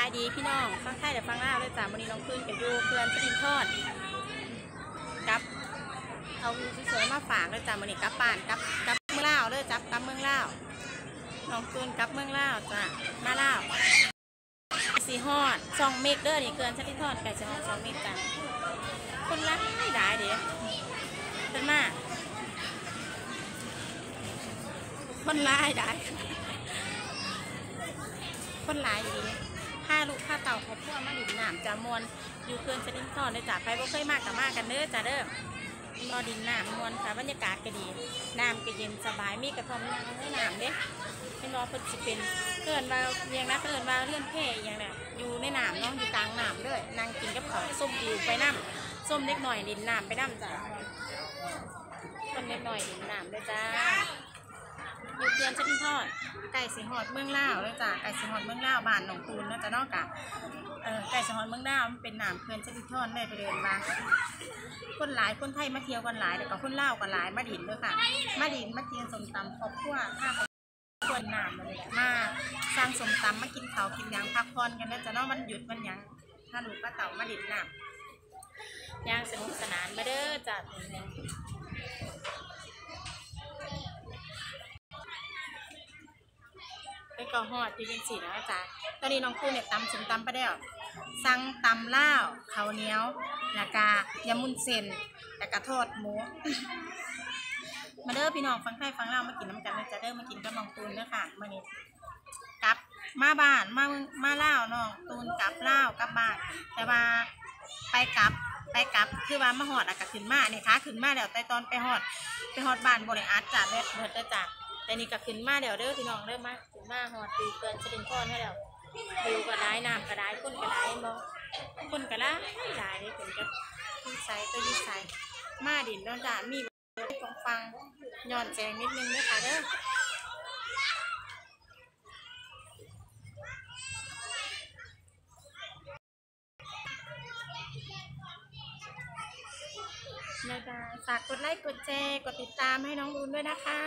ายดีพี่น้องฟังไทยแต่ฟังลาวเลยจ้าวันนี้น้องขึ้นกับยูเพื่อนสตินทอดกับเอาสวยๆมาฝากเลยจ้าวันนี้กับป่านกับเมืองลาวเลยจับกับเมืองลาวน้องขึ้นกับเมืองลาวจ้ามาลาวสีฮอดซองเมกเด้อนี่เกินสตินทอดไก่สีฮอดซองเมกจ้าคนรักไม่ได้เดี๋ยวเป็นมากคนร้ายได้คนร้ายดีผ้าลูกผ้าเต่าเขาพวกมาดินน้ำจามวนอยู่เขื่อนสลิงทอนเลยจ้ะไปบ่เคยมากกับมากกันเด้อจ้ะเด้อรอดินน้ำมวนค่ะบรรยากาศก็ดีน้ำก็เย็นสบายมีกระท่อมนั่งให้น้ำเด้เป็นรอเพิ่นสิเป็นเพื่อนว่าเรียงนะเพื่อนว่าเลื่อนแพ่อย่างเนี้ยอยู่ในน้ำเนาะอยู่กลางน้ำด้วยนั่งกินกับของส้มดิวไปน้ำส้มเล็กหน่อยดินน้ำไปน้ำจ้ะส้มเล็กหน่อยดินน้ำด้วยจ้าอยู่เตือนชั้นทอดไก่สีหอดเมืองลาวเลยจ้ะไก่สีหอดเมืองลาวบ้านหนองตูนนะจ๊ะนอกจากไก่สีหอดเมืองลาวมันเป็นหนามเพื่อนชั้นทอดได้ไปเดินมาคนหลายคนไทยมาเที่ยวกันหลายแต่ก็คนลาวกันหลายมาดินด้วยค่ะมาดินมาเที่ยวสมตำครอบครัวถ้าคนหนามเลยมาสร้างสมตำมากินข้าวกินยางพักผ่อนกันนะจ๊ะนอกมันหยุดมันยังถ้าหนูป้าเต่ามาดินหนามย่างสนุกสนานมาเด้อจ้ะไปก่อหอดอยู่ยังสี่นะจ๊ะตอนนี้น้องคู่เนี่ยตำสมตำไปได้หรอสั่งตำล่าวข้าวเหนียวแล้วก็ยำมุนเส้นแล้วก็ทอดหมูมาเด้อพี่น้องฟังไทยฟังลาวมากินน้ำกันเลยจะเด้อมากินกับน้องตูนเด้อค่ะมื่อนี้กลับมาบ้านมาล่าวน้องตูนกลับล่าวกลับบ้านแต่ว่าไปกลับคือว่ามาหอดอากาศขึ้นมาเนี่ยค่ะขึ้นมาแล้วแต่ตอนไปหอดบ้านบริอาร์ตจ่าเบิดได้จ้ะแต่นี่ก็ขึ้นมาเดี๋ยวเด้อพี่น้องเด้อมาขึ้นมาหอดดูเกินจะเป็นก้อนให้แล้วดูกระได้น้ำกระได้ก้นกระได้บ่ก้นกระได้ไม่ได้เลยผมจะยืดใส่ก็ยืดใส่มาดินนอนด่านมีตรงฟังย้อนแจงนิดนึงนะคะเด้อนะคะฝากกดไลค์กดแชร์กดติดตามให้น้องบุญด้วยนะคะ